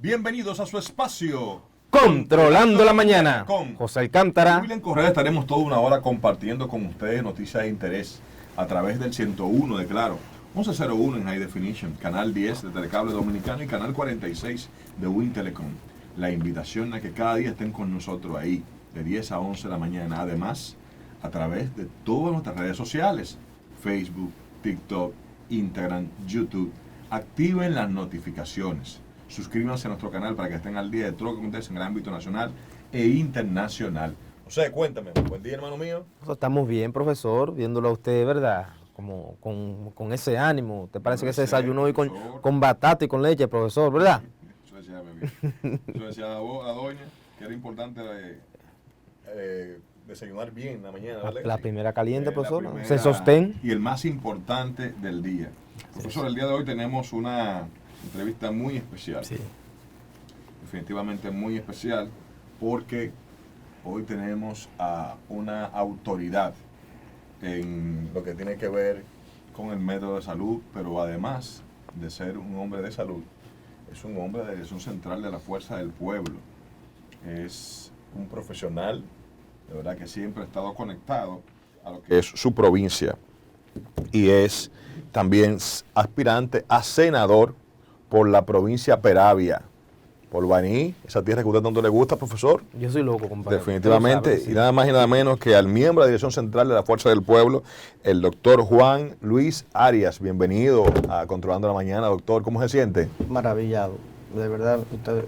Bienvenidos a su espacio Controlando la Mañana con José Alcántara. William Correa. Estaremos toda una hora compartiendo con ustedes noticias de interés a través del 101 de Claro, 1101 en High Definition, canal 10 de Telecable Dominicano y canal 46 de Win Telecom. La invitación a que cada día estén con nosotros ahí de 10 a 11 de la mañana, además a través de todas nuestras redes sociales, Facebook, TikTok, Instagram, YouTube. Activen las notificaciones, suscríbanse a nuestro canal para que estén al día de todo lo que acontece en el ámbito nacional e internacional. O sea, cuéntame, buen día, hermano mío. Estamos bien, profesor, viéndolo a usted, ¿verdad? Como con ese ánimo. ¿Te parece que se desayunó hoy con batata y con leche, profesor, verdad? Eso decía, eso decía la doña, que era importante desayunar bien en la mañana, ¿vale? La primera caliente, profesor, primera, se sostén. Y el más importante del día. Profesor, el día de hoy tenemos una entrevista muy especial. Sí. Definitivamente muy especial, porque hoy tenemos a una autoridad en lo que tiene que ver con el método de salud, pero además de ser un hombre de salud, es un hombre de la Dirección Central de la Fuerza del Pueblo. Es un profesional, de verdad que siempre ha estado conectado a lo que es su provincia y es también aspirante a senador por la provincia Peravia, por Baní, esa tierra que a usted tanto le gusta, profesor. Yo soy loco, compadre. Definitivamente, Sabes, sí. Y nada más y nada menos que al miembro de la Dirección Central de la Fuerza del Pueblo, el doctor Juan Luis Arias. Bienvenido a Controlando la Mañana, doctor. ¿Cómo se siente? Maravillado, de verdad,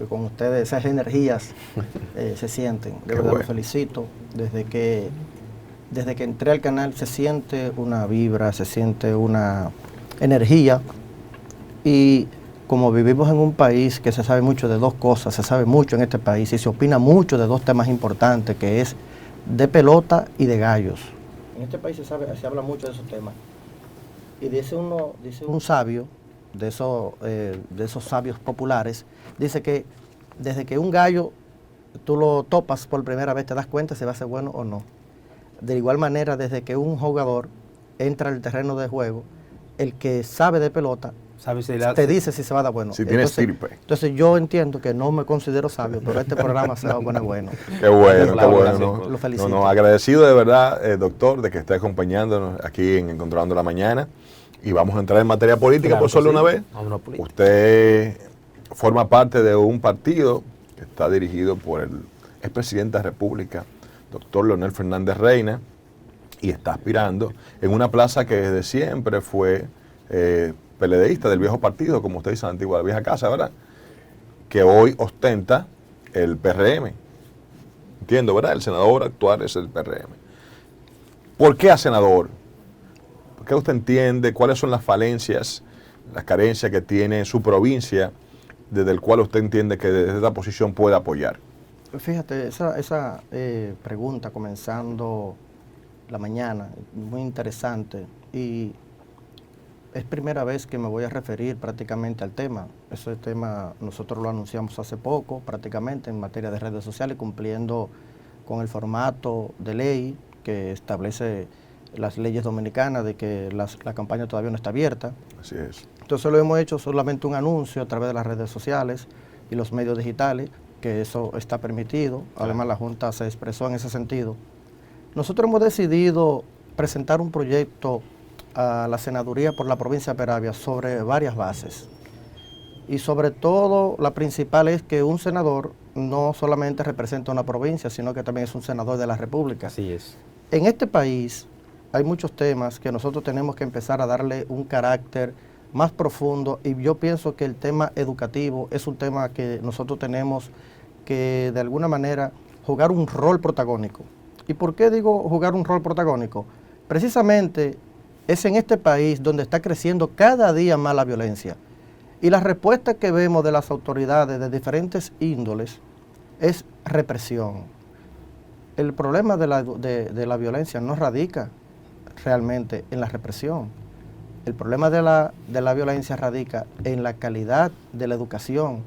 con ustedes esas energías se sienten, de verdad bueno. Los felicito. Desde que entré al canal se siente una vibra, se siente una energía, y como vivimos en un país que se sabe mucho de dos cosas, se sabe mucho en este país y se opina mucho de dos temas importantes, que es de pelota y de gallos. En este país se habla mucho de esos temas. Y dice un sabio, de esos sabios populares, dice que desde que un gallo tú lo topas por primera vez te das cuenta si va a ser bueno o no. De igual manera, desde que un jugador entra al terreno de juego, el que sabe de pelota te dice si se va a dar bueno. Si tiene estirpe. Entonces yo entiendo que no me considero sabio, pero este programa se va a poner bueno. Qué bueno, Claro, qué bueno. gracias. Lo felicito. No, agradecido de verdad, doctor, de que esté acompañándonos aquí en Controlando la Mañana. Y vamos a entrar en materia política, Claro por solo sí. una vez. Vámonos, política. Usted forma parte de un partido que está dirigido por el expresidente de la República, doctor Leonel Fernández Reina, y está aspirando en una plaza que desde siempre fue PLDista del viejo partido, como usted dice, la antigua, la vieja casa, ¿verdad? Que hoy ostenta el PRM. Entiendo, ¿verdad? El senador actual es el PRM. ¿Por qué a senador? ¿Por qué usted entiende cuáles son las falencias, las carencias que tiene su provincia, desde el cual usted entiende que desde esta posición puede apoyar? Fíjate, esa pregunta comenzando la mañana, muy interesante, y es primera vez que me voy a referir prácticamente al tema. Ese tema nosotros lo anunciamos hace poco, prácticamente en materia de redes sociales, cumpliendo con el formato de ley que establece las leyes dominicanas de que la campaña todavía no está abierta. Así es. Entonces lo hemos hecho solamente un anuncio a través de las redes sociales y los medios digitales, que eso está permitido. Además la Junta se expresó en ese sentido. Nosotros hemos decidido presentar un proyecto a la senaduría por la provincia de Peravia sobre varias bases. Y sobre todo, la principal es que un senador no solamente representa una provincia, sino que también es un senador de la República. Así es. En este país hay muchos temas que nosotros tenemos que empezar a darle un carácter más profundo, y yo pienso que el tema educativo es un tema que nosotros tenemos que de alguna manera jugar un rol protagónico. ¿Y por qué digo jugar un rol protagónico? Precisamente es en este país donde está creciendo cada día más la violencia. Y la respuesta que vemos de las autoridades de diferentes índoles es represión. El problema de la violencia no radica realmente en la represión. El problema de la violencia radica en la calidad de la educación.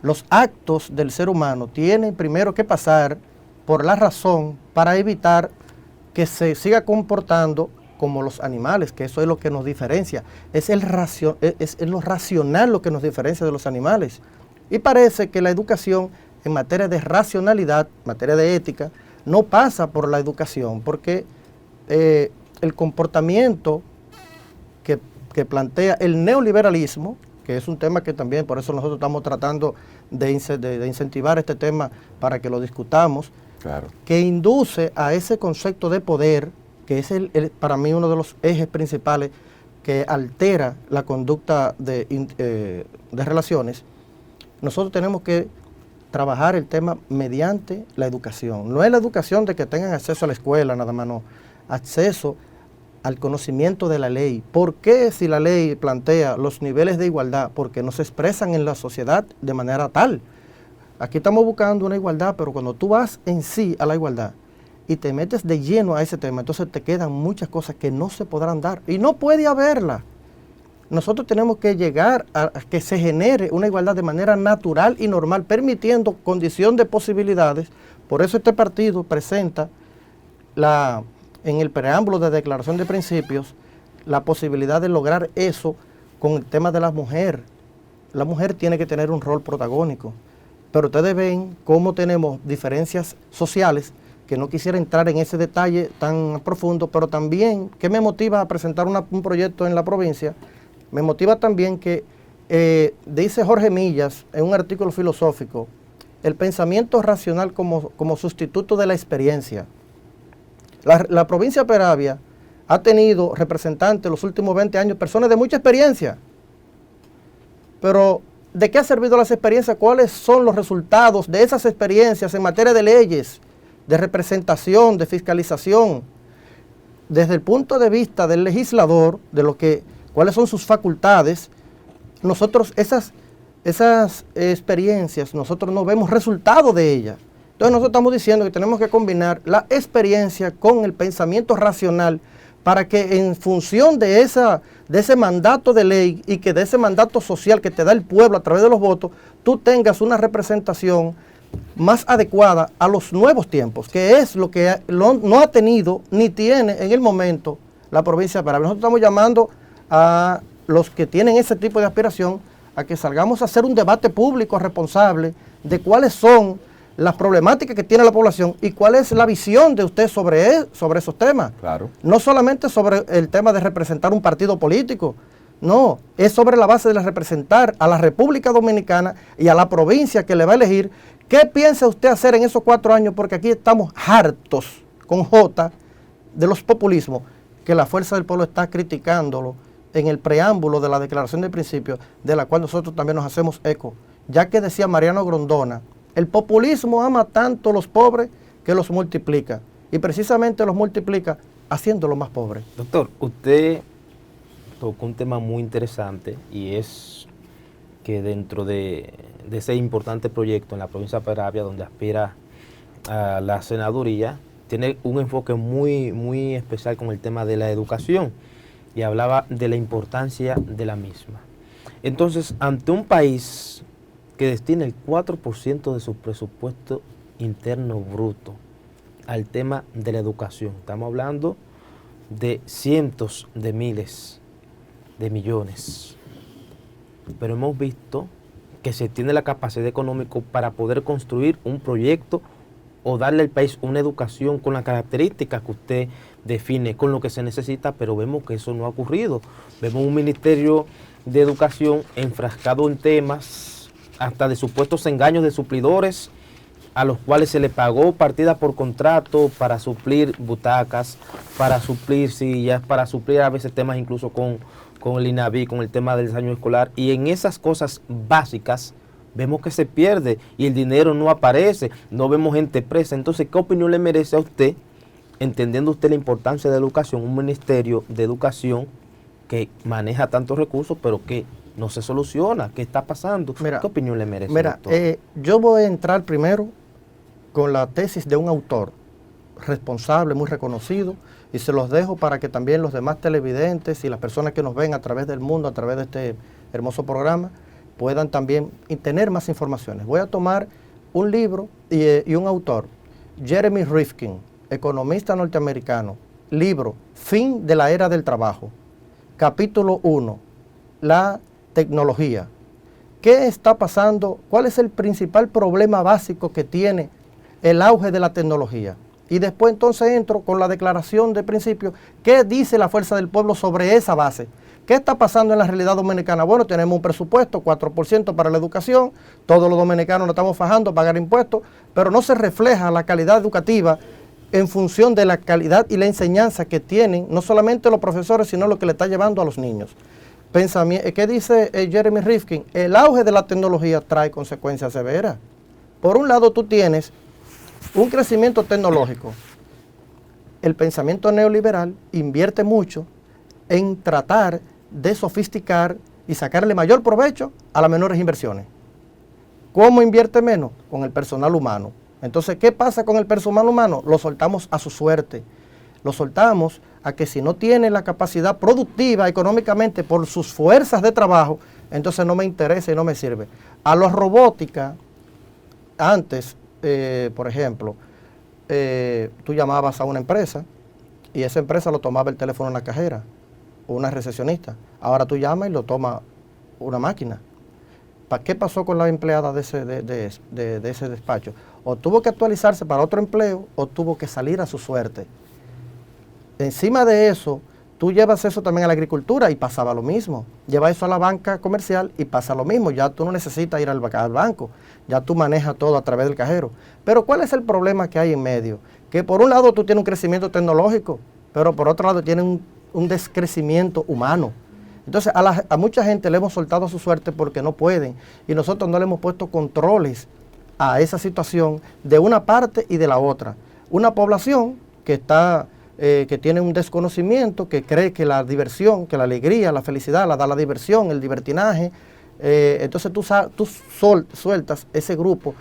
Los actos del ser humano tienen primero que pasar por la razón para evitar que se siga comportando como los animales, que eso es lo que nos diferencia. Es lo racional lo que nos diferencia de los animales. Y parece que la educación en materia de racionalidad, en materia de ética, no pasa por la educación, porque el comportamiento que plantea el neoliberalismo, que es un tema que también, por eso nosotros estamos tratando de incentivar este tema para que lo discutamos, Claro. que induce a ese concepto de poder, que es para mí uno de los ejes principales que altera la conducta de relaciones. Nosotros tenemos que trabajar el tema mediante la educación. No es la educación de que tengan acceso a la escuela, nada más, no. Acceso al conocimiento de la ley. ¿Por qué si la ley plantea los niveles de igualdad? Porque no se expresan en la sociedad de manera tal. Aquí estamos buscando una igualdad, pero cuando tú vas en sí a la igualdad y te metes de lleno a ese tema, entonces te quedan muchas cosas que no se podrán dar y no puede haberla. Nosotros tenemos que llegar a que se genere una igualdad de manera natural y normal, permitiendo condición de posibilidades. Por eso este partido presenta en el preámbulo de Declaración de Principios la posibilidad de lograr eso con el tema de la mujer. La mujer tiene que tener un rol protagónico, pero ustedes ven cómo tenemos diferencias sociales, que no quisiera entrar en ese detalle tan profundo, pero también, ¿qué me motiva a presentar un proyecto en la provincia? Me motiva también que, dice Jorge Millas en un artículo filosófico, el pensamiento racional como sustituto de la experiencia. La provincia de Peravia ha tenido representantes los últimos 20 años, personas de mucha experiencia. Pero, ¿de qué ha servido las experiencias? ¿Cuáles son los resultados de esas experiencias en materia de leyes, de representación, de fiscalización? Desde el punto de vista del legislador, cuáles son sus facultades, nosotros esas experiencias, nosotros no vemos resultado de ellas. Entonces nosotros estamos diciendo que tenemos que combinar la experiencia con el pensamiento racional para que en función de ese mandato de ley y que de ese mandato social que te da el pueblo a través de los votos, tú tengas una representación más adecuada a los nuevos tiempos, que es lo que no ha tenido ni tiene en el momento la provincia de Peravia. Nosotros estamos llamando a los que tienen ese tipo de aspiración a que salgamos a hacer un debate público responsable de cuáles son las problemáticas que tiene la población y cuál es la visión de usted sobre esos temas. Claro. No solamente sobre el tema de representar un partido político, no, es sobre la base de representar a la República Dominicana y a la provincia que le va a elegir. ¿Qué piensa usted hacer en esos 4 años? Porque aquí estamos hartos, con J, de los populismos, que la Fuerza del Pueblo está criticándolo en el preámbulo de la Declaración de Principios, de la cual nosotros también nos hacemos eco. Ya que decía Mariano Grondona, el populismo ama tanto a los pobres que los multiplica. Y precisamente los multiplica haciéndolos más pobres. Doctor, usted tocó un tema muy interesante y es que dentro de ese importante proyecto en la provincia de Peravia, donde aspira a la senaduría, tiene un enfoque muy, muy especial con el tema de la educación y hablaba de la importancia de la misma. Entonces, ante un país que destina el 4% de su presupuesto interno bruto al tema de la educación, estamos hablando de cientos de miles de millones, pero hemos visto que se tiene la capacidad económica para poder construir un proyecto o darle al país una educación con las características que usted define, con lo que se necesita, pero vemos que eso no ha ocurrido. Vemos un ministerio de educación enfrascado en temas hasta de supuestos engaños de suplidores a los cuales se le pagó partida por contrato para suplir butacas, para suplir sillas, para suplir a veces temas incluso con el INAVI, con el tema del año escolar, y en esas cosas básicas vemos que se pierde y el dinero no aparece, no vemos gente presa. Entonces, ¿qué opinión le merece a usted, entendiendo usted la importancia de la educación, un ministerio de educación que maneja tantos recursos, pero que no se soluciona? ¿Qué está pasando? Mira, ¿qué opinión le merece? Mira, yo voy a entrar primero con la tesis de un autor responsable, muy reconocido, y se los dejo para que también los demás televidentes y las personas que nos ven a través del mundo, a través de este hermoso programa, puedan también tener más informaciones. Voy a tomar un libro y un autor, Jeremy Rifkin, economista norteamericano, libro Fin de la Era del Trabajo, capítulo 1, la tecnología. ¿qué está pasando? ¿Cuál es el principal problema básico que tiene el auge de la tecnología? Y después entonces entro con la declaración de principio. ¿Qué dice la Fuerza del Pueblo sobre esa base? ¿Qué está pasando en la realidad dominicana? Bueno, tenemos un presupuesto, 4% para la educación, todos los dominicanos nos estamos fajando a pagar impuestos, pero no se refleja la calidad educativa en función de la calidad y la enseñanza que tienen, no solamente los profesores, sino lo que le está llevando a los niños. ¿Qué dice Jeremy Rifkin? El auge de la tecnología trae consecuencias severas. Por un lado, tú tienes un crecimiento tecnológico. El pensamiento neoliberal invierte mucho en tratar de sofisticar y sacarle mayor provecho a las menores inversiones. ¿Cómo invierte menos? Con el personal humano. Entonces, ¿qué pasa con el personal humano? Lo soltamos a su suerte. Lo soltamos a que si no tiene la capacidad productiva económicamente por sus fuerzas de trabajo, entonces no me interesa y no me sirve. A la robótica, antes, por ejemplo, tú llamabas a una empresa y esa empresa lo tomaba el teléfono en la cajera o una recepcionista. Ahora tú llamas y lo toma una máquina. ¿Qué pasó con la empleada de ese despacho? O tuvo que actualizarse para otro empleo o tuvo que salir a su suerte. Encima de eso, tú llevas eso también a la agricultura y pasaba lo mismo. Lleva eso a la banca comercial y pasa lo mismo. Ya tú no necesitas ir al banco, ya tú manejas todo a través del cajero. Pero ¿cuál es el problema que hay en medio? Que por un lado tú tienes un crecimiento tecnológico, pero por otro lado tienes un descrecimiento humano. Entonces a mucha gente le hemos soltado su suerte porque no pueden y nosotros no le hemos puesto controles a esa situación de una parte y de la otra. Una población que tiene un desconocimiento, que cree que la diversión, que la alegría, la felicidad la da la diversión, el libertinaje. Entonces tú sueltas ese grupo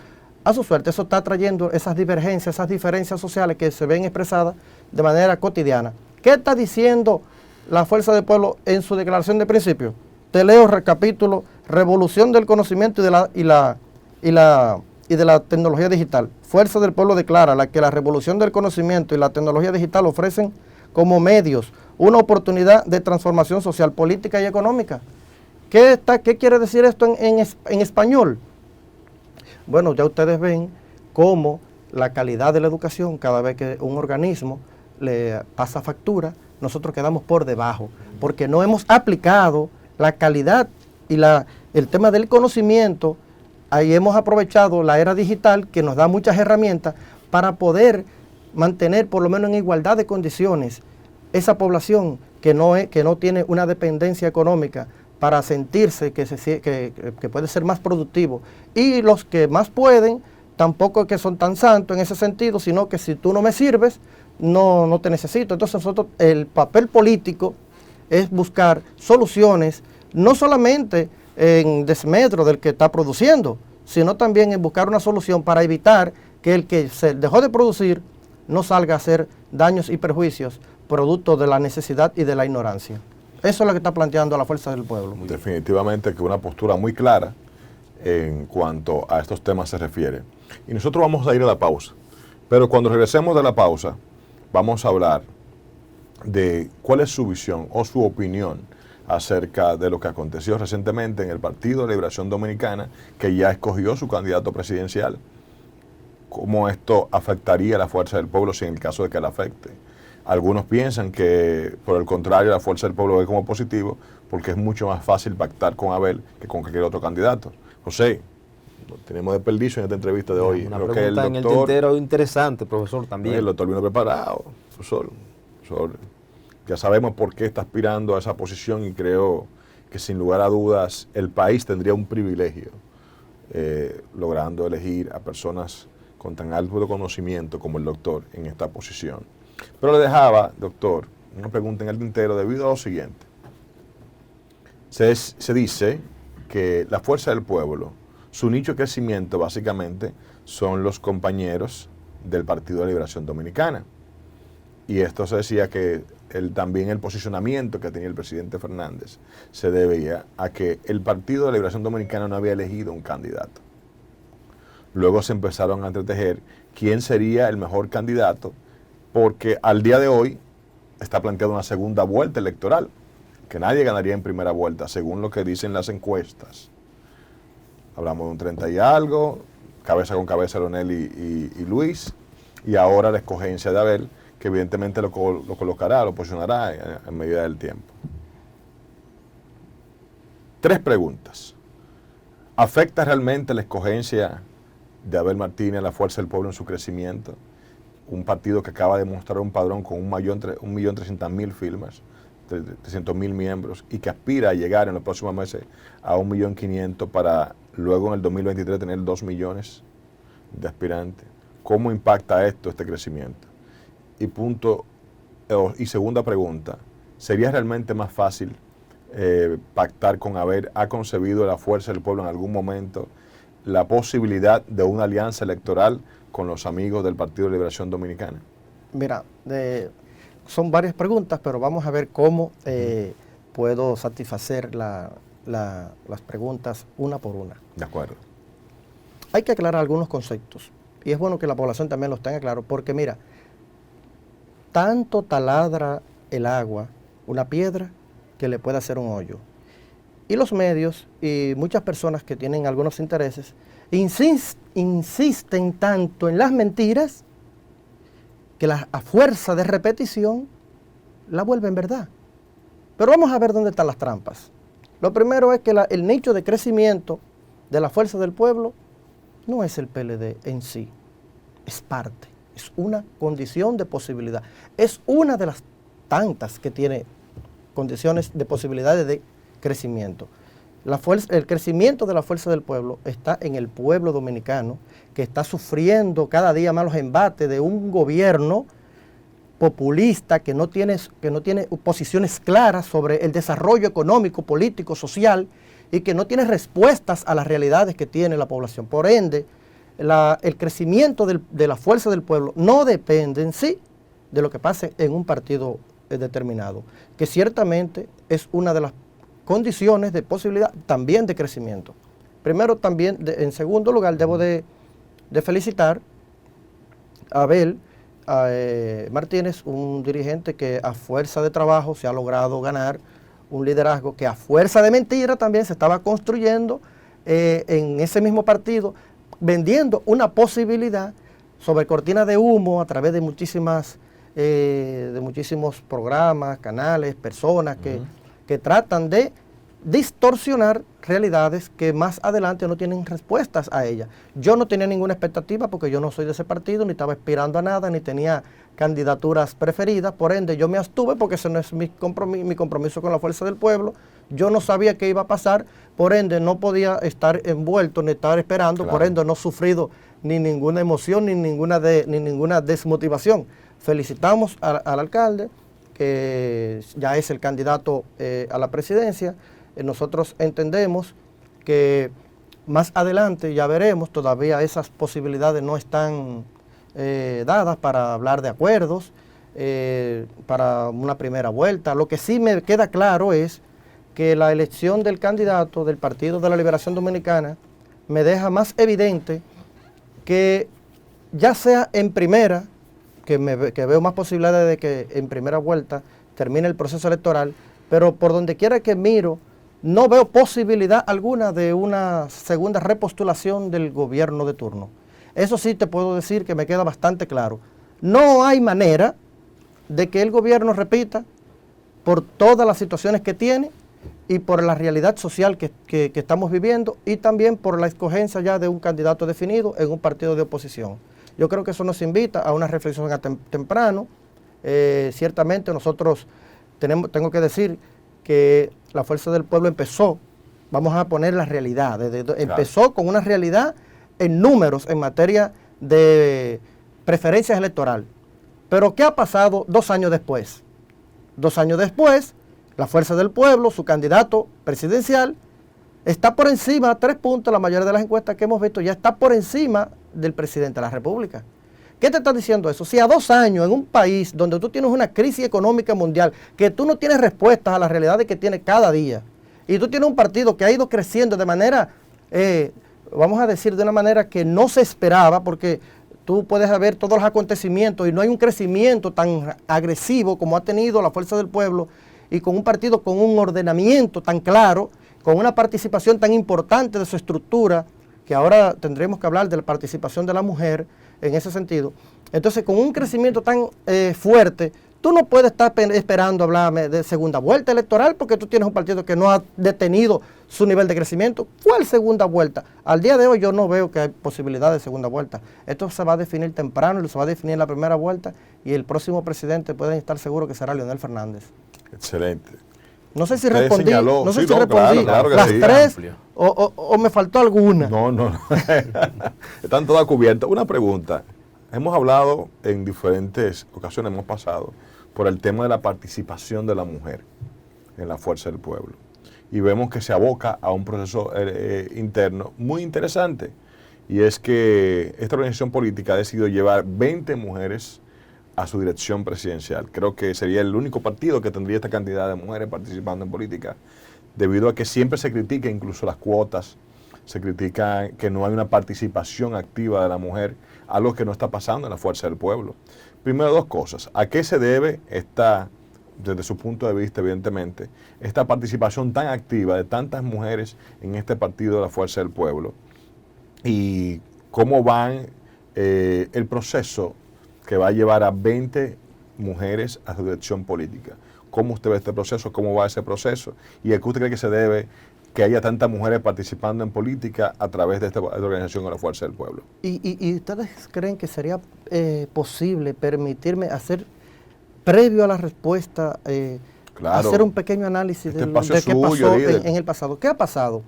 a su suerte. Eso está trayendo esas divergencias, esas diferencias sociales que se ven expresadas de manera cotidiana. ¿Qué está diciendo la Fuerza del Pueblo en su declaración de principio? Te leo, recapítulo: revolución del conocimiento y de la tecnología digital. Fuerza del Pueblo declara que la revolución del conocimiento y la tecnología digital ofrecen como medios una oportunidad de transformación social, política y económica. ¿Qué quiere decir esto en español? Bueno, ya ustedes ven cómo la calidad de la educación, cada vez que un organismo le pasa factura, nosotros quedamos por debajo, porque no hemos aplicado la calidad y el tema del conocimiento. Ahí hemos aprovechado la era digital que nos da muchas herramientas para poder mantener por lo menos en igualdad de condiciones esa población que no tiene una dependencia económica para sentirse que puede ser más productivo. Y los que más pueden, tampoco es que son tan santos en ese sentido, sino que si tú no me sirves, no te necesito. Entonces nosotros, el papel político es buscar soluciones, no solamente en desmedro del que está produciendo, sino también en buscar una solución para evitar que el que se dejó de producir no salga a hacer daños y perjuicios producto de la necesidad y de la ignorancia. Eso es lo que está planteando la Fuerza del Pueblo. Definitivamente que una postura muy clara en cuanto a estos temas se refiere. Y nosotros vamos a ir a la pausa. Pero cuando regresemos de la pausa, vamos a hablar de cuál es su visión o su opinión acerca de lo que aconteció recientemente en el Partido de Liberación Dominicana, que ya escogió su candidato presidencial. ¿Cómo esto afectaría a la Fuerza del Pueblo si en el caso de que la afecte? Algunos piensan que, por el contrario, la Fuerza del Pueblo ve como positivo porque es mucho más fácil pactar con Abel que con cualquier otro candidato. José, tenemos desperdicio en esta entrevista de hoy. Una Creo pregunta que en el tintero interesante, profesor, también. El doctor vino preparado, profesor. Ya sabemos por qué está aspirando a esa posición y creo que sin lugar a dudas el país tendría un privilegio logrando elegir a personas con tan alto conocimiento como el doctor en esta posición. Pero le dejaba, doctor, una pregunta en el tintero debido a lo siguiente. Se dice que la Fuerza del Pueblo, su nicho de crecimiento básicamente son los compañeros del Partido de Liberación Dominicana. Y esto se decía que también el posicionamiento que tenía el presidente Fernández se debía a que el Partido de Liberación Dominicana no había elegido un candidato. Luego se empezaron a entretejer quién sería el mejor candidato, porque al día de hoy está planteada una segunda vuelta electoral, que nadie ganaría en primera vuelta, según lo que dicen las encuestas. hablamos de un 30 y algo, cabeza con cabeza Leonel y Luis, y ahora la escogencia de Abel, que evidentemente lo colocará, lo posicionará en medida del tiempo. 3 preguntas. ¿Afecta realmente la escogencia de Abel Martínez a la Fuerza del Pueblo en su crecimiento? Un partido que acaba de mostrar un padrón con 1.300.000 firmas, 300.000 miembros, y que aspira a llegar en los próximos meses a 1.500.000 para luego en el 2023 tener 2 millones de aspirantes. ¿Cómo impacta esto este crecimiento? Y segunda pregunta, ¿sería realmente más fácil pactar con Abel? ¿Ha concebido la Fuerza del Pueblo en algún momento la posibilidad de una alianza electoral con los amigos del Partido de Liberación Dominicana? Mira, son varias preguntas, pero vamos a ver cómo puedo satisfacer las preguntas una por una. De acuerdo. Hay que aclarar algunos conceptos, y es bueno que la población también los tenga claro, porque mira, tanto taladra el agua una piedra que le puede hacer un hoyo. Y los medios y muchas personas que tienen algunos intereses insisten tanto en las mentiras que a fuerza de repetición la vuelven verdad. Pero vamos a ver dónde están las trampas. Lo primero es que el nicho de crecimiento de la Fuerza del Pueblo no es el PLD en sí, es parte, es una condición de posibilidad. Es una de las tantas que tiene condiciones de posibilidades de crecimiento. El crecimiento de la Fuerza del Pueblo está en el pueblo dominicano, que está sufriendo cada día más los embates de un gobierno populista que no tiene posiciones claras sobre el desarrollo económico, político, social, y que no tiene respuestas a las realidades que tiene la población. Por ende, el crecimiento de la Fuerza del Pueblo no depende en sí de lo que pase en un partido determinado, que ciertamente es una de las condiciones de posibilidad también de crecimiento. Primero también, en segundo lugar, debo de felicitar a Abel Martínez, un dirigente que a fuerza de trabajo se ha logrado ganar un liderazgo que a fuerza de mentira también se estaba construyendo en ese mismo partido, vendiendo una posibilidad sobre cortina de humo a través de muchísimos programas, canales, personas que tratan de distorsionar realidades que más adelante no tienen respuestas a ellas. Yo no tenía ninguna expectativa porque yo no soy de ese partido, ni estaba aspirando a nada, ni tenía candidaturas preferidas, por ende yo me abstuve porque ese no es mi compromiso con la Fuerza del Pueblo. Yo no sabía qué iba a pasar, por ende no podía estar envuelto ni estar esperando, claro. Por ende no he sufrido ni ninguna emoción ni ninguna desmotivación. Felicitamos al alcalde, que ya es el candidato a la presidencia. Nosotros entendemos que más adelante ya veremos, todavía esas posibilidades no están dadas para hablar de acuerdos, para una primera vuelta. Lo que sí me queda claro es que la elección del candidato del Partido de la Liberación Dominicana me deja más evidente que ya sea en primera, que veo más posibilidades de que en primera vuelta termine el proceso electoral, pero por donde quiera que miro, no veo posibilidad alguna de una segunda repostulación del gobierno de turno. Eso sí te puedo decir que me queda bastante claro. No hay manera de que el gobierno repita por todas las situaciones que tiene y por la realidad social que estamos viviendo, y también por la escogencia ya de un candidato definido en un partido de oposición. Yo creo que eso nos invita a una reflexión temprano. Ciertamente nosotros tengo que decir que la Fuerza del Pueblo empezó, vamos a poner la realidad, empezó con una realidad en números en materia de preferencias electorales. Pero ¿qué ha pasado 2 años después? 2 años después, la Fuerza del Pueblo, su candidato presidencial, está por encima, 3 puntos, la mayoría de las encuestas que hemos visto, ya está por encima del presidente de la República. ¿Qué te está diciendo eso? Si a 2 años en un país donde tú tienes una crisis económica mundial, que tú no tienes respuestas a las realidades que tiene cada día, y tú tienes un partido que ha ido creciendo de manera, vamos a decir, de una manera que no se esperaba, porque tú puedes ver todos los acontecimientos y no hay un crecimiento tan agresivo como ha tenido la Fuerza del Pueblo, y con un partido con un ordenamiento tan claro, con una participación tan importante de su estructura, que ahora tendremos que hablar de la participación de la mujer en ese sentido. Entonces, con un crecimiento tan fuerte, tú no puedes estar esperando hablarme de segunda vuelta electoral porque tú tienes un partido que no ha detenido su nivel de crecimiento. ¿Cuál segunda vuelta? Al día de hoy yo no veo que hay posibilidad de segunda vuelta. Esto se va a definir temprano, se va a definir en la primera vuelta y el próximo presidente pueden estar seguros que será Leonel Fernández. Excelente. No sé si Usted respondí, señaló, no sé sí, si no, respondí claro que las sí. tres Amplio. o me faltó alguna. No. Están todas cubiertas. Una pregunta. Hemos hablado en diferentes ocasiones, hemos pasado por el tema de la participación de la mujer en la fuerza del pueblo. Y vemos que se aboca a un proceso interno muy interesante. Y es que esta organización política ha decidido llevar 20 mujeres a su dirección presidencial. Creo que sería el único partido que tendría esta cantidad de mujeres participando en política, debido a que siempre se critica incluso las cuotas, se critica que no hay una participación activa de la mujer, algo que no está pasando en la fuerza del pueblo. Primero, dos cosas. ¿A qué se debe esta, desde su punto de vista, evidentemente, esta participación tan activa de tantas mujeres en este partido de la fuerza del pueblo? ¿Y cómo van el proceso que va a llevar a 20 mujeres a su dirección política? ¿Cómo usted ve este proceso? ¿Cómo va ese proceso? ¿Y a qué usted cree que se debe que haya tantas mujeres participando en política a través de esta organización de la Fuerza del Pueblo? ¿Y ustedes creen que sería posible permitirme hacer, previo a la respuesta, Claro. hacer un pequeño análisis Este de espacio qué es suyo, pasó líder. en el pasado? ¿Qué ha pasado?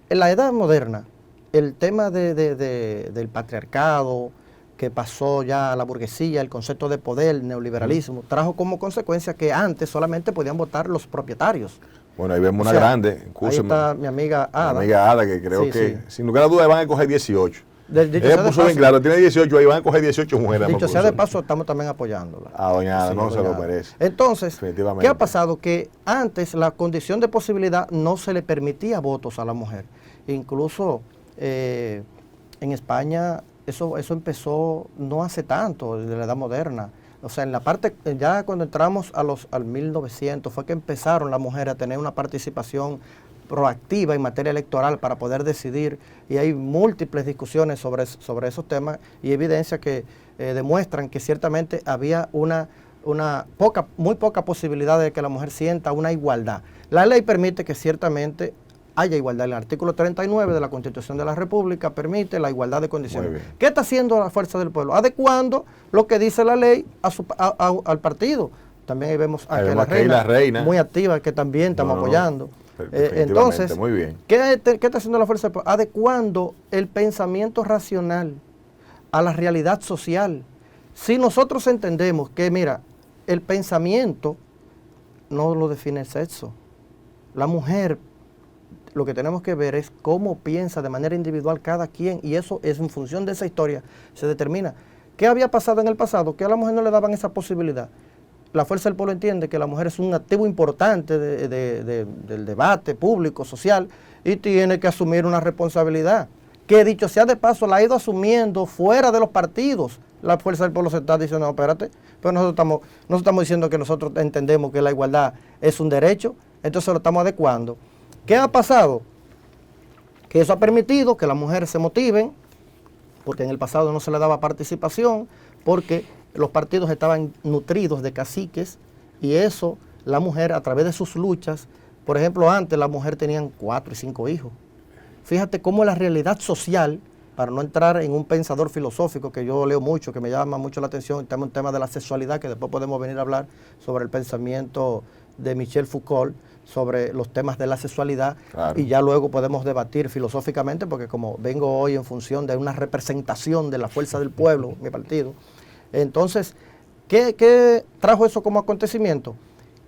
En la edad moderna, el tema del patriarcado, que pasó ya a la burguesía, el concepto de poder, el neoliberalismo, trajo como consecuencia que antes solamente podían votar los propietarios. Bueno, ahí vemos O una sea, grande. Ahí Escúcheme, está mi amiga Ada. mi amiga Ada, que creo Sí, que, sí. sin lugar a dudas, van a coger 18. Dicho Ella sea de puso bien paso- claro, tiene 18, ahí van a coger 18 mujeres. Dicho vamos, sea de profesor. paso, estamos también apoyándola. A doña Ada, Sí, no se doña lo Ada. merece. Entonces, Definitivamente. ¿qué ha pasado? Que antes la condición de posibilidad no se le permitía votos a la mujer. Incluso en España eso empezó no hace tanto, de la edad moderna. O sea, en la parte, ya cuando entramos al 1900 fue que empezaron las mujeres a tener una participación proactiva en materia electoral para poder decidir, y hay múltiples discusiones sobre esos temas y evidencia que demuestran que ciertamente había muy poca posibilidad de que la mujer sienta una igualdad. La ley permite que ciertamente haya igualdad. El artículo 39 de la Constitución de la República permite la igualdad de condiciones. Muy bien. ¿Qué está haciendo la Fuerza del Pueblo? Adecuando lo que dice la ley al partido. También ahí vemos a Ahí Keila vemos a Keila Reina. muy activa, que también estamos apoyando. Definitivamente, Entonces, muy bien. ¿qué está haciendo la Fuerza del Pueblo? Adecuando el pensamiento racional a la realidad social. Si nosotros entendemos que, mira, el pensamiento no lo define el sexo. La mujer, lo que tenemos que ver es cómo piensa de manera individual cada quien, y eso es en función de esa historia, se determina. ¿Qué había pasado en el pasado? Que a la mujer no le daban esa posibilidad. La Fuerza del Pueblo entiende que la mujer es un activo importante del debate público, social, y tiene que asumir una responsabilidad, que dicho sea de paso, la ha ido asumiendo fuera de los partidos. La Fuerza del Pueblo se está diciendo, no, espérate, pero nosotros estamos diciendo que nosotros entendemos que la igualdad es un derecho, entonces lo estamos adecuando. ¿Qué ha pasado? Que eso ha permitido que las mujeres se motiven, porque en el pasado no se le daba participación, porque los partidos estaban nutridos de caciques, y eso, la mujer a través de sus luchas, por ejemplo, antes la mujer tenían 4 y 5 hijos. Fíjate cómo la realidad social, para no entrar en un pensador filosófico que yo leo mucho, que me llama mucho la atención, un tema de la sexualidad, que después podemos venir a hablar sobre el pensamiento de Michel Foucault, sobre los temas de la sexualidad, Claro. y ya luego podemos debatir filosóficamente, porque como vengo hoy en función de una representación de la Fuerza del Pueblo, mi partido, entonces, ¿qué trajo eso como acontecimiento?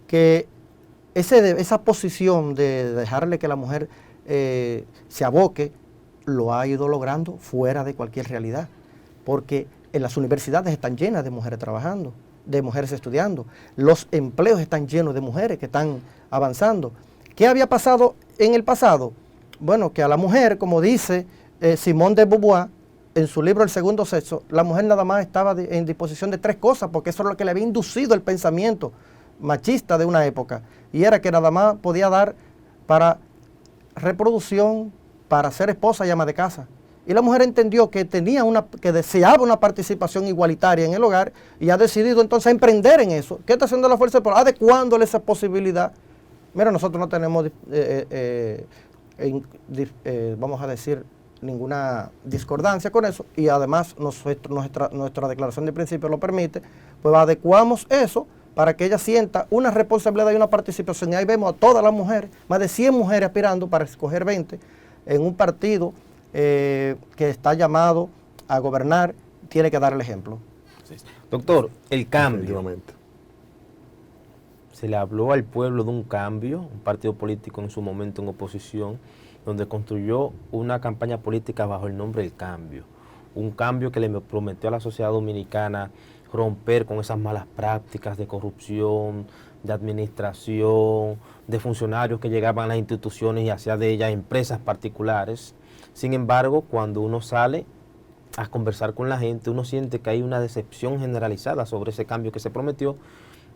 Que esa posición de dejarle que la mujer se aboque, lo ha ido logrando fuera de cualquier realidad, porque en las universidades están llenas de mujeres trabajando, de mujeres estudiando, los empleos están llenos de mujeres que están avanzando. ¿Qué había pasado en el pasado? Bueno, que a la mujer, como dice Simone de Beauvoir, en su libro El Segundo Sexo, la mujer nada más estaba en disposición de 3 cosas, porque eso es lo que le había inducido el pensamiento machista de una época, y era que nada más podía dar para reproducción para ser esposa y ama de casa. Y la mujer entendió que que deseaba una participación igualitaria en el hogar y ha decidido entonces emprender en eso. ¿Qué está haciendo la fuerza del pueblo? Adecuándole esa posibilidad. Mira, nosotros no tenemos, vamos a decir, ninguna discordancia con eso, y además nuestra declaración de principio lo permite, pues adecuamos eso para que ella sienta una responsabilidad y una participación. Y ahí vemos a todas las mujeres, más de 100 mujeres aspirando para escoger 20 en un partido que está llamado a gobernar, tiene que dar el ejemplo. Sí. Doctor, el cambio. Definitivamente. Se le habló al pueblo de un cambio, un partido político en su momento en oposición, donde construyó una campaña política bajo el nombre del cambio. Un cambio que le prometió a la sociedad dominicana romper con esas malas prácticas de corrupción, de administración, de funcionarios que llegaban a las instituciones y hacían de ellas empresas particulares. Sin embargo, cuando uno sale a conversar con la gente, uno siente que hay una decepción generalizada sobre ese cambio que se prometió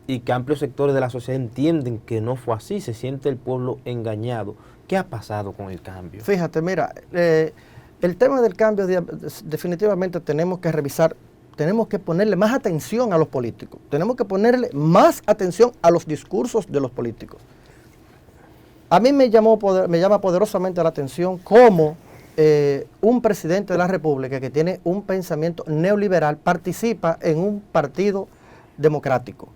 y que amplios sectores de la sociedad entienden que no fue así, se siente el pueblo engañado. ¿Qué ha pasado con el cambio? Fíjate, mira, el tema del cambio definitivamente tenemos que revisar, tenemos que ponerle más atención a los políticos, tenemos que ponerle más atención a los discursos de los políticos. A mí me llama poderosamente la atención cómo un presidente de la República que tiene un pensamiento neoliberal participa en un partido democrático.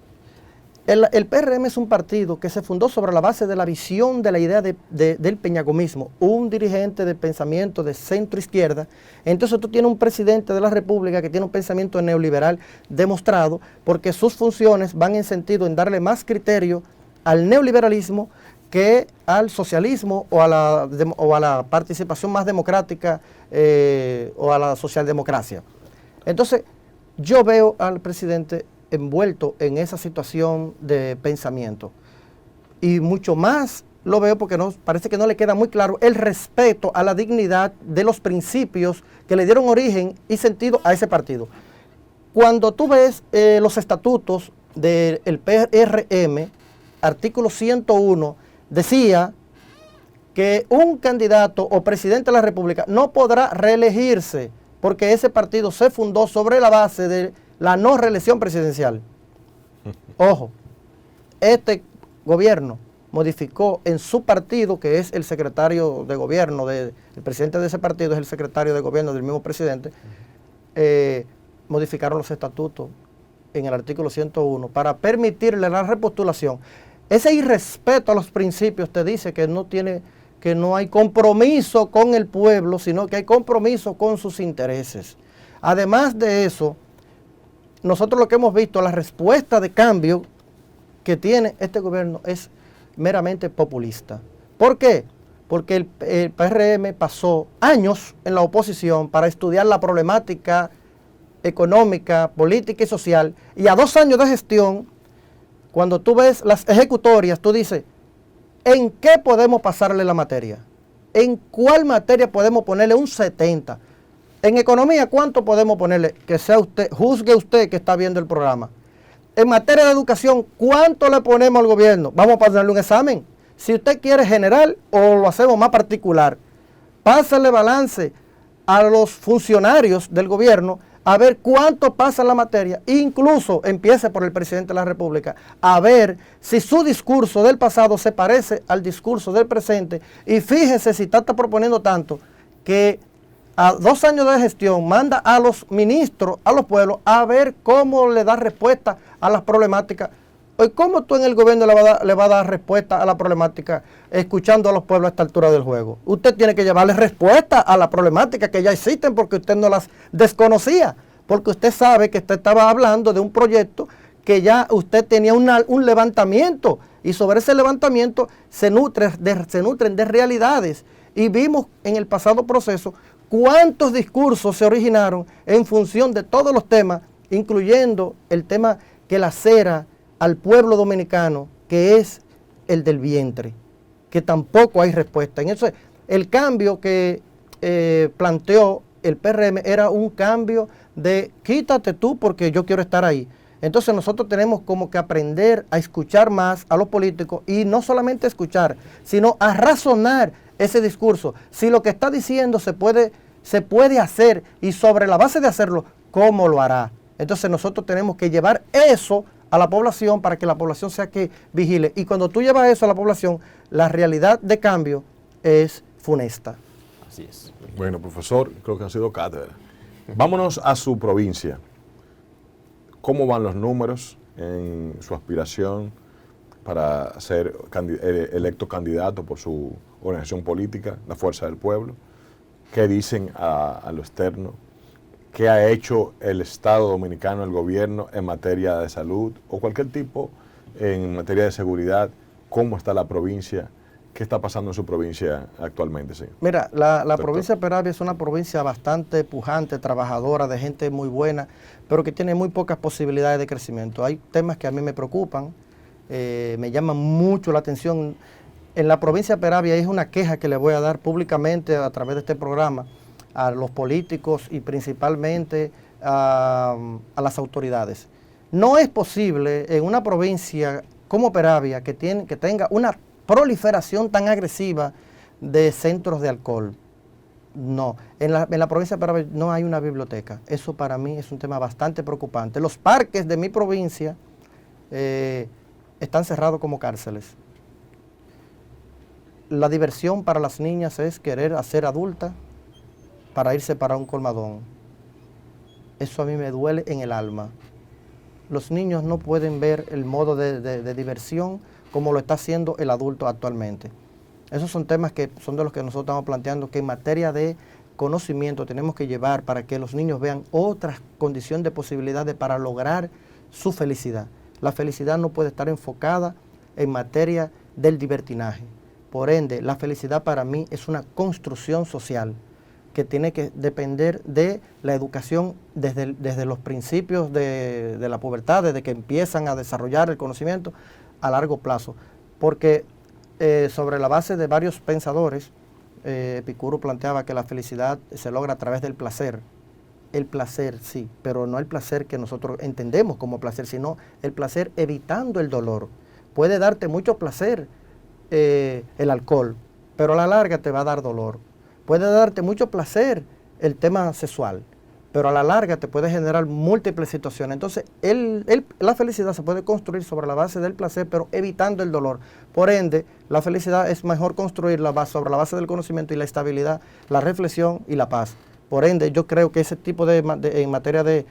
El PRM es un partido que se fundó sobre la base de la visión de la idea del peñagomismo, un dirigente de pensamiento de centro izquierda. Entonces tú tienes un presidente de la República que tiene un pensamiento neoliberal demostrado, porque sus funciones van en sentido en darle más criterio al neoliberalismo que al socialismo o a la participación más democrática o a la socialdemocracia. Entonces yo veo al presidente envuelto en esa situación de pensamiento. Y mucho más lo veo porque parece que no le queda muy claro el respeto a la dignidad de los principios que le dieron origen y sentido a ese partido. Cuando tú ves los estatutos del PRM, artículo 101, decía que un candidato o presidente de la República no podrá reelegirse porque ese partido se fundó sobre la base de la no reelección presidencial. Ojo, este gobierno modificó en su partido, que es el secretario de gobierno, el presidente de ese partido es el secretario de gobierno del mismo presidente, modificaron los estatutos en el artículo 101 para permitirle la repostulación. Ese irrespeto a los principios te dice que no hay compromiso con el pueblo, sino que hay compromiso con sus intereses. Además de eso, nosotros lo que hemos visto, la respuesta de cambio que tiene este gobierno es meramente populista. ¿Por qué? Porque el PRM pasó años en la oposición para estudiar la problemática económica, política y social, y a 2 años de gestión, cuando tú ves las ejecutorias, tú dices, ¿en qué podemos pasarle la materia? ¿En cuál materia podemos ponerle un 70? En economía, ¿cuánto podemos ponerle? Que sea usted, juzgue usted que está viendo el programa. En materia de educación, ¿cuánto le ponemos al gobierno? Vamos a ponerle un examen. Si usted quiere general o lo hacemos más particular, pásale balance a los funcionarios del gobierno a ver cuánto pasa en la materia. Incluso empiece por el presidente de la República a ver si su discurso del pasado se parece al discurso del presente. Y fíjese si está proponiendo tanto que a 2 años de gestión manda a los ministros, a los pueblos, a ver cómo le da respuesta a las problemáticas. ¿Cómo tú en el gobierno le va a dar respuesta a la problemática escuchando a los pueblos a esta altura del juego? Usted tiene que llevarle respuesta a la problemática que ya existen porque usted no las desconocía, porque usted sabe que usted estaba hablando de un proyecto que ya usted tenía un levantamiento y sobre ese levantamiento se nutren de realidades. Y vimos en el pasado proceso cuántos discursos se originaron en función de todos los temas, incluyendo el tema que lacera al pueblo dominicano, que es el del vientre, que tampoco hay respuesta. En eso, el cambio que planteó el PRM era un cambio de quítate tú porque yo quiero estar ahí. Entonces nosotros tenemos como que aprender a escuchar más a los políticos y no solamente escuchar, sino a razonar ese discurso. Si lo que está diciendo se puede hacer, y sobre la base de hacerlo, ¿cómo lo hará? Entonces nosotros tenemos que llevar eso a la población para que la población sea que vigile. Y cuando tú llevas eso a la población, la realidad de cambio es funesta. Así es. Bueno, profesor, creo que ha sido cátedra. Vámonos a su provincia. ¿Cómo van los números en su aspiración para ser electo candidato por su organización política, la Fuerza del Pueblo? ¿Qué dicen a lo externo? ¿Qué ha hecho el Estado Dominicano, el gobierno, en materia de salud o cualquier tipo en materia de seguridad? ¿Cómo está la provincia? ¿Qué está pasando en su provincia actualmente, señor? Mira, la provincia de Peravia es una provincia bastante pujante, trabajadora, de gente muy buena, pero que tiene muy pocas posibilidades de crecimiento. Hay temas que a mí me preocupan, me llaman mucho la atención. En la provincia de Peravia es una queja que le voy a dar públicamente a través de este programa a los políticos y principalmente a las autoridades. No es posible en una provincia como Peravia que tenga una proliferación tan agresiva de centros de alcohol. No, en la provincia de Peravia no hay una biblioteca. Eso para mí es un tema bastante preocupante. Los parques de mi provincia están cerrados como cárceles. La diversión para las niñas es querer hacer adulta para irse para un colmadón. Eso a mí me duele en el alma. Los niños no pueden ver el modo de diversión como lo está haciendo el adulto actualmente. Esos son temas que son de los que nosotros estamos planteando, que en materia de conocimiento tenemos que llevar para que los niños vean otras condiciones de posibilidades para lograr su felicidad. La felicidad no puede estar enfocada en materia del libertinaje. Por ende, la felicidad para mí es una construcción social que tiene que depender de la educación desde los principios de la pubertad, desde que empiezan a desarrollar el conocimiento a largo plazo. Porque sobre la base de varios pensadores, Epicuro planteaba que la felicidad se logra a través del placer. El placer, sí, pero no el placer que nosotros entendemos como placer, sino el placer evitando el dolor. Puede darte mucho placer el alcohol, pero a la larga te va a dar dolor. Puede darte mucho placer el tema sexual, pero a la larga te puede generar múltiples situaciones. Entonces, la felicidad se puede construir sobre la base del placer, pero evitando el dolor. Por ende, la felicidad es mejor construirla sobre la base del conocimiento y la estabilidad, la reflexión y la paz. Por ende, yo creo que ese tipo en materia de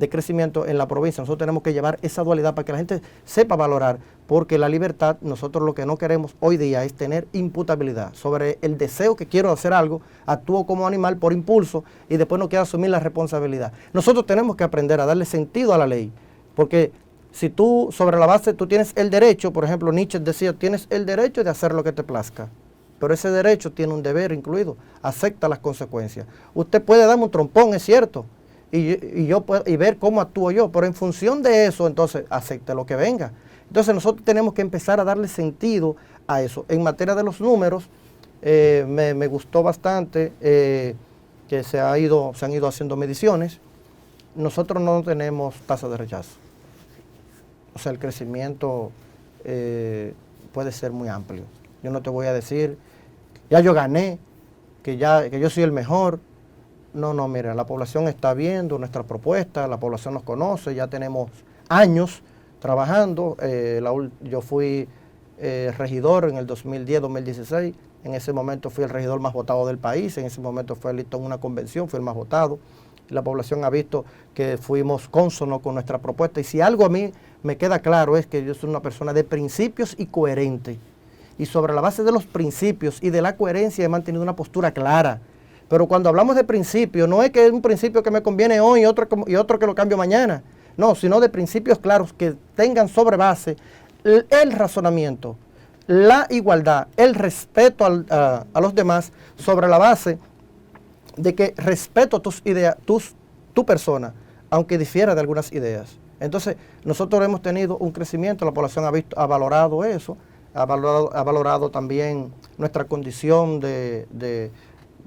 crecimiento en la provincia, nosotros tenemos que llevar esa dualidad para que la gente sepa valorar, porque la libertad, nosotros lo que no queremos hoy día es tener imputabilidad. Sobre el deseo que quiero hacer algo, actúo como animal por impulso y después no quiero asumir la responsabilidad. Nosotros tenemos que aprender a darle sentido a la ley, porque si tú, sobre la base, tú tienes el derecho, por ejemplo, Nietzsche decía, tienes el derecho de hacer lo que te plazca. Pero ese derecho tiene un deber incluido, acepta las consecuencias. Usted puede darme un trompón, es cierto, y ver cómo actúo yo, pero en función de eso, entonces, acepte lo que venga. Entonces nosotros tenemos que empezar a darle sentido a eso. En materia de los números, me gustó bastante que se han ido haciendo mediciones. Nosotros no tenemos tasa de rechazo. O sea, el crecimiento puede ser muy amplio. Yo no te voy a decir, ya yo gané, que yo soy el mejor. No, mira, la población está viendo nuestra propuesta, la población nos conoce, ya tenemos años trabajando. Yo fui regidor en el 2010-2016, en ese momento fui el regidor más votado del país, en ese momento fue electo en una convención, fui el más votado. La población ha visto que fuimos cónsonos con nuestra propuesta, y si algo a mí me queda claro es que yo soy una persona de principios y coherente. Y sobre la base de los principios y de la coherencia he mantenido una postura clara. Pero cuando hablamos de principios, no es que es un principio que me conviene hoy y otro que lo cambio mañana. No, sino de principios claros que tengan sobre base el razonamiento, la igualdad, el respeto a los demás, sobre la base de que respeto tus ideas, tu persona, aunque difiera de algunas ideas. Entonces, nosotros hemos tenido un crecimiento, la población ha valorado eso, ha valorado también nuestra condición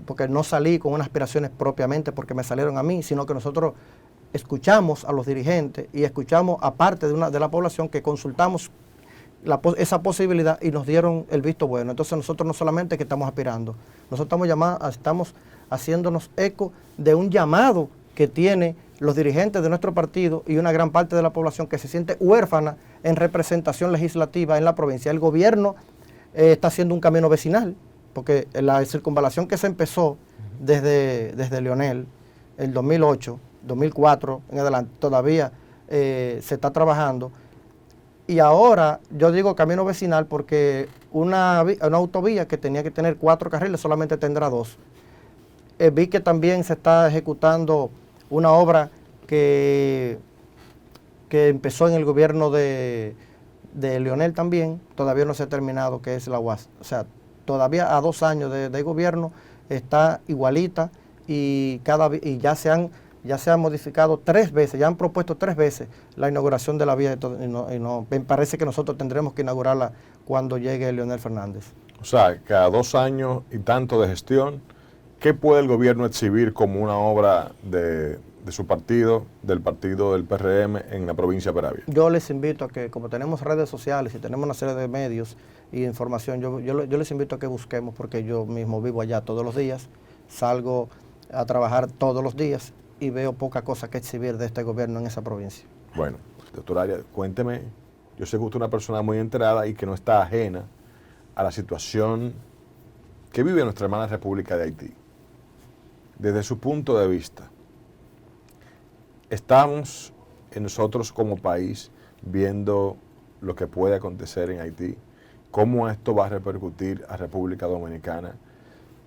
porque no salí con unas aspiraciones propiamente porque me salieron a mí, sino que nosotros escuchamos a los dirigentes y escuchamos a parte de la población, que consultamos esa posibilidad y nos dieron el visto bueno. Entonces nosotros no solamente que estamos aspirando, nosotros estamos haciéndonos eco de un llamado que tienen los dirigentes de nuestro partido y una gran parte de la población que se siente huérfana en representación legislativa en la provincia. El gobierno está haciendo un camino vecinal, porque la circunvalación que se empezó desde Leonel, el 2008, 2004 en adelante, todavía se está trabajando. Y ahora yo digo camino vecinal porque una autovía que tenía que tener 4 carriles solamente tendrá 2. Vi que también se está ejecutando una obra que empezó en el gobierno de Leonel también, todavía no se ha terminado, que es la UAS. O sea, todavía a 2 años de gobierno está igualita y ya se han modificado 3 veces, ya han propuesto 3 veces la inauguración de la vía y no, me parece que nosotros tendremos que inaugurarla cuando llegue Leonel Fernández. O sea, cada 2 años y tanto de gestión, ¿qué puede el gobierno exhibir como una obra de su partido, del partido del PRM en la provincia de Peravia? Yo les invito a que, como tenemos redes sociales y tenemos una serie de medios y información, yo les invito a que busquemos, porque yo mismo vivo allá todos los días, salgo a trabajar todos los días y veo poca cosa que exhibir de este gobierno en esa provincia. Bueno, doctora Arias, cuénteme, yo sé que usted es una persona muy enterada y que no está ajena a la situación que vive nuestra hermana República de Haití. Desde su punto de vista, estamos nosotros como país viendo lo que puede acontecer en Haití, cómo esto va a repercutir a República Dominicana.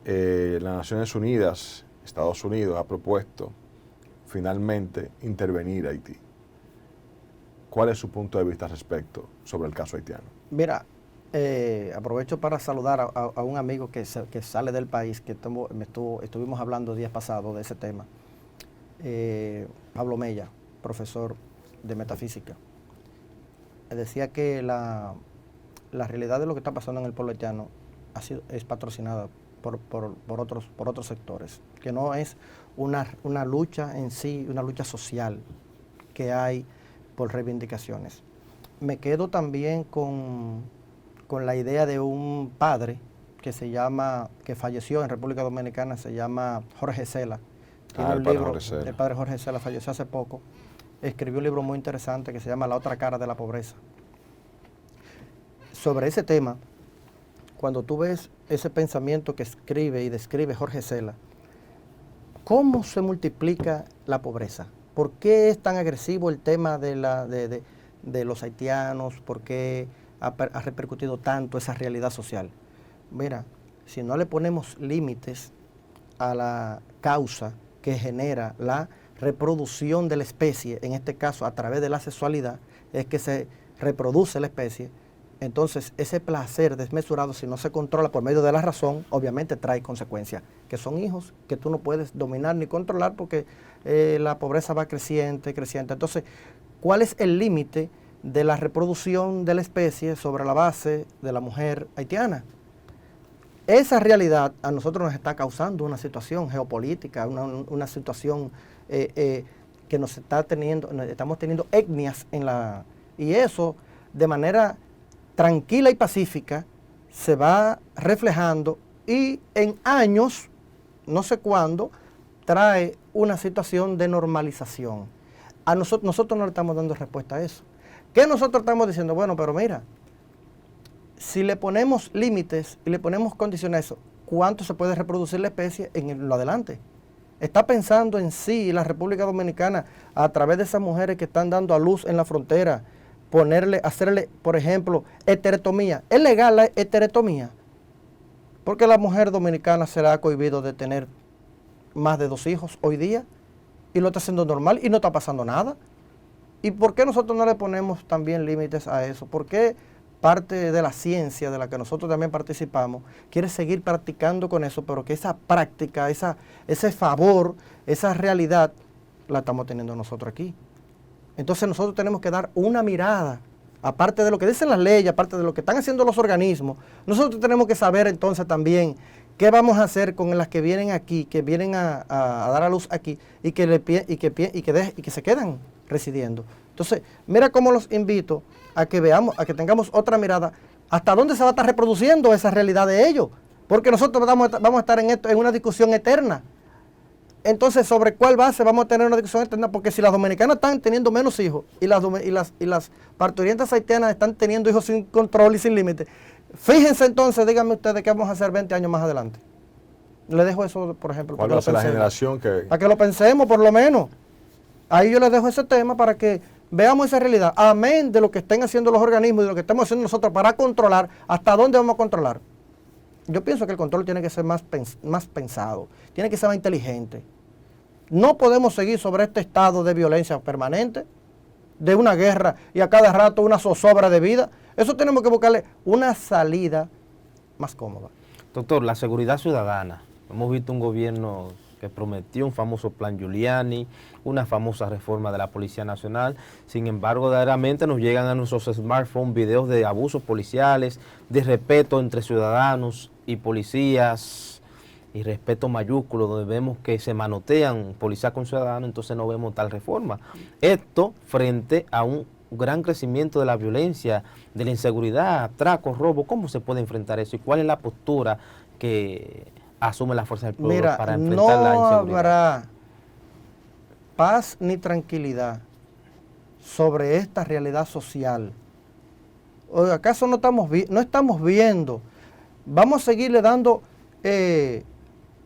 Las Naciones Unidas, Estados Unidos, ha propuesto finalmente intervenir a Haití. ¿Cuál es su punto de vista respecto sobre el caso haitiano? Mira, aprovecho para saludar a un amigo que sale del país, que estuvimos hablando días pasados de ese tema. Pablo Mella, profesor de metafísica. Decía que la realidad de lo que está pasando en el pueblo haitiano es patrocinada por otros sectores, que no es una lucha en sí, una lucha social que hay por reivindicaciones. Me quedo también con la idea de un padre que falleció en República Dominicana, se llama Jorge Cela. Tiene un libro, el padre Jorge Cela falleció hace poco, escribió un libro muy interesante que se llama La otra cara de la pobreza. Sobre ese tema, cuando tú ves ese pensamiento que escribe y describe Jorge Cela, ¿cómo se multiplica la pobreza? ¿Por qué es tan agresivo el tema de los haitianos? ¿Por qué ha repercutido tanto esa realidad social? Mira, si no le ponemos límites a la causa que genera la reproducción de la especie, en este caso a través de la sexualidad, es que se reproduce la especie. Entonces, ese placer desmesurado, si no se controla por medio de la razón, obviamente trae consecuencias, que son hijos que tú no puedes dominar ni controlar porque la pobreza va creciente. Entonces, ¿cuál es el límite de la reproducción de la especie sobre la base de la mujer haitiana? Esa realidad a nosotros nos está causando una situación geopolítica, una situación que estamos teniendo etnias y eso de manera tranquila y pacífica se va reflejando y en años, no sé cuándo, trae una situación de normalización. Nosotros no le estamos dando respuesta a eso. ¿Qué nosotros estamos diciendo? Bueno, pero mira, si le ponemos límites y le ponemos condiciones a eso, ¿cuánto se puede reproducir la especie en lo adelante? Está pensando en sí la República Dominicana a través de esas mujeres que están dando a luz en la frontera, hacerle, por ejemplo, esterectomía. ¿Es legal la esterectomía? Porque la mujer dominicana se le ha cohibido de tener más de 2 hijos hoy día y lo está haciendo normal y no está pasando nada. ¿Y por qué nosotros no le ponemos también límites a eso? ¿Por qué parte de la ciencia de la que nosotros también participamos quiere seguir practicando con eso, pero que esa práctica, ese favor, esa realidad la estamos teniendo nosotros aquí? Entonces nosotros tenemos que dar una mirada, aparte de lo que dicen las leyes, aparte de lo que están haciendo los organismos, nosotros tenemos que saber entonces también qué vamos a hacer con las que vienen aquí, que vienen a dar a luz aquí y que se quedan residiendo. Entonces, mira cómo los invito a que veamos, a que tengamos otra mirada, hasta dónde se va a estar reproduciendo esa realidad de ellos, porque nosotros vamos a estar en una discusión eterna. Entonces, ¿sobre cuál base vamos a tener una discusión eterna? Porque si las dominicanas están teniendo menos hijos y las parturientas haitianas están teniendo hijos sin control y sin límite, fíjense entonces, díganme ustedes qué vamos a hacer 20 años más adelante. Le dejo eso, por ejemplo, ¿Cuál va a ser la generación que...? Para que lo pensemos, por lo menos. Ahí yo les dejo ese tema para que veamos esa realidad. Amén de lo que estén haciendo los organismos y de lo que estamos haciendo nosotros para controlar, ¿hasta dónde vamos a controlar? Yo pienso que el control tiene que ser más pensado, tiene que ser más inteligente. No podemos seguir sobre este estado de violencia permanente, de una guerra y a cada rato una zozobra de vida. Eso tenemos que buscarle una salida más cómoda. Doctor, la seguridad ciudadana. Hemos visto un gobierno que prometió un famoso plan Giuliani, una famosa reforma de la Policía Nacional. Sin embargo, diariamente nos llegan a nuestros smartphones videos de abusos policiales, de respeto entre ciudadanos y policías, y respeto mayúsculo, donde vemos que se manotean policía con ciudadanos, entonces no vemos tal reforma. Esto frente a un gran crecimiento de la violencia, de la inseguridad, atracos, robo. ¿Cómo se puede enfrentar eso y cuál es la postura que asume la fuerza del pueblo para enfrentar la inseguridad? No habrá paz ni tranquilidad sobre esta realidad social. ¿Acaso no estamos viendo? Vamos a seguirle dando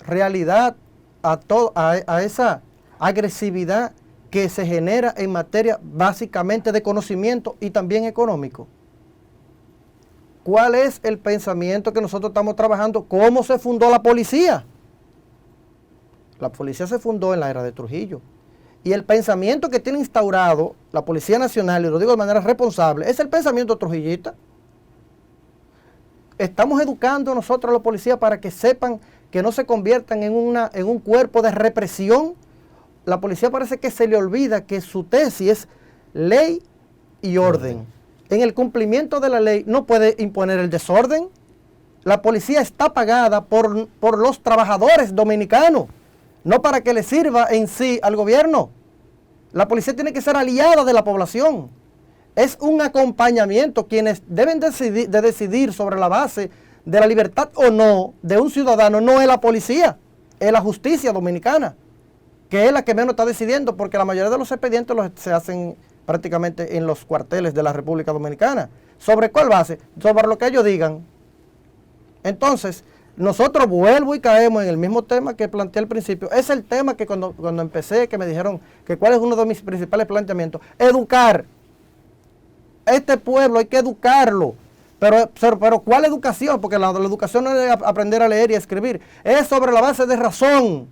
realidad a esa agresividad que se genera en materia básicamente de conocimiento y también económico. ¿Cuál es el pensamiento que nosotros estamos trabajando? ¿Cómo se fundó la policía? La policía se fundó en la era de Trujillo. Y el pensamiento que tiene instaurado la Policía Nacional, y lo digo de manera responsable, es el pensamiento trujillista. Estamos educando nosotros a los policías para que sepan que no se conviertan en un cuerpo de represión. La policía parece que se le olvida que su tesis es ley y orden. En el cumplimiento de la ley no puede imponer el desorden. La policía está pagada por los trabajadores dominicanos, no para que le sirva en sí al gobierno. La policía tiene que ser aliada de la población. Es un acompañamiento. Quienes deben decidir sobre la base de la libertad o no de un ciudadano no es la policía, es la justicia dominicana, que es la que menos está decidiendo, porque la mayoría de los expedientes se hacen prácticamente en los cuarteles de la República Dominicana. ¿Sobre cuál base? Sobre lo que ellos digan. Entonces, nosotros vuelvo y caemos en el mismo tema que planteé al principio. Es el tema que cuando empecé, que me dijeron que cuál es uno de mis principales planteamientos. Educar. Este pueblo hay que educarlo. Pero ¿cuál educación? Porque la educación no es aprender a leer y a escribir. Es sobre la base de razón.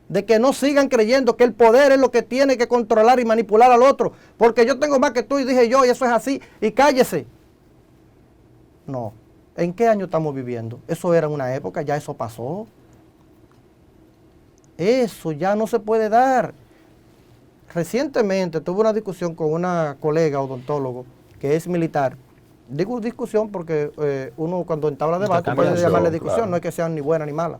De que no sigan creyendo que el poder es lo que tiene que controlar y manipular al otro. Porque yo tengo más que tú y dije yo y eso es así. Y cállese. No. ¿En qué año estamos viviendo? Eso era en una época, ya eso pasó. Eso ya no se puede dar. Recientemente tuve una discusión con una colega odontólogo que es militar. Digo discusión porque uno cuando entabla debate puede llamarle discusión, claro. No es que sean ni buena ni mala.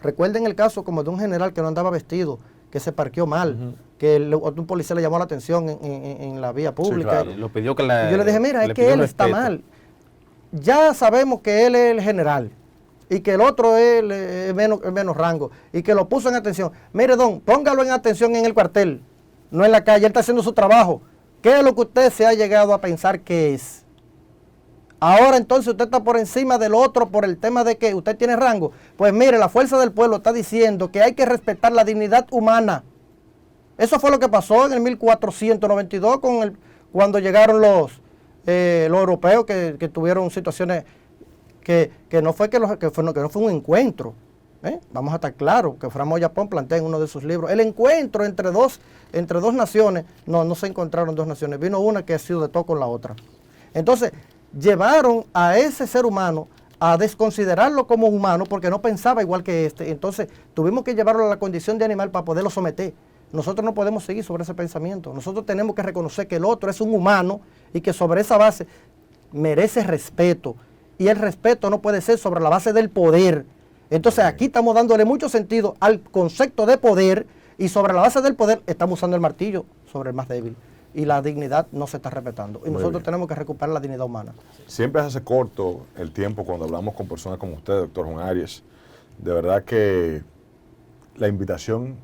Recuerden el caso como de un general que no andaba vestido, que se parqueó mal, que un policía le llamó la atención en la vía pública. Sí, claro. Lo pidió que y yo le dije, mira, es que él está mal. Ya sabemos que él es el general y que el otro es menos rango y que lo puso en atención. Mire, don, póngalo en atención en el cuartel, no en la calle, él está haciendo su trabajo. ¿Qué es lo que usted se ha llegado a pensar que es? Ahora entonces usted está por encima del otro por el tema de que usted tiene rango. Pues mire, la fuerza del pueblo está diciendo que hay que respetar la dignidad humana. Eso fue lo que pasó en el 1492 cuando llegaron los europeos que tuvieron situaciones que no fue un encuentro. Vamos a estar claros, que Fray Moyapón plantea en uno de sus libros. El encuentro entre dos naciones, no se encontraron dos naciones, vino una que ha sido de todo con la otra. Entonces, llevaron a ese ser humano a desconsiderarlo como humano porque no pensaba igual que este. Entonces, tuvimos que llevarlo a la condición de animal para poderlo someter. Nosotros no podemos seguir sobre ese pensamiento. Nosotros tenemos que reconocer que el otro es un humano y que sobre esa base merece respeto. Y el respeto no puede ser sobre la base del poder. Entonces aquí estamos dándole mucho sentido al concepto de poder y sobre la base del poder estamos usando el martillo sobre el más débil. y la dignidad no se está respetando. Y Muy nosotros bien. tenemos que recuperar la dignidad humana. Siempre se hace corto el tiempo cuando hablamos con personas como usted, doctor Juan Arias. De verdad que la invitación,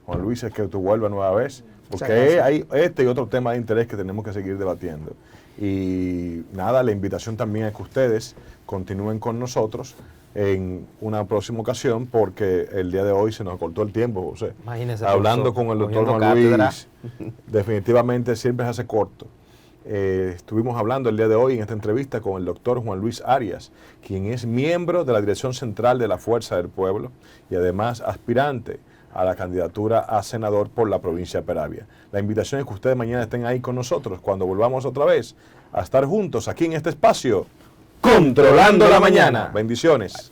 Juan Luis, es que tú vuelvas nueva vez, porque hay este y otro tema de interés que tenemos que seguir debatiendo. Y nada, la invitación también es que ustedes continúen con nosotros en una próxima ocasión, porque el día de hoy se nos cortó el tiempo, José. Imagínese, Hablando profesor, con el doctor cogiendo Juan cátedra. Luis, definitivamente siempre se hace corto. Estuvimos hablando el día de hoy en esta entrevista con el doctor Juan Luis Arias, quien es miembro de la Dirección Central de la Fuerza del Pueblo y además aspirante a la candidatura a senador por la provincia de Peravia. La invitación es que ustedes mañana estén ahí con nosotros cuando volvamos otra vez a estar juntos aquí en este espacio, Controlando la Mañana. Bendiciones.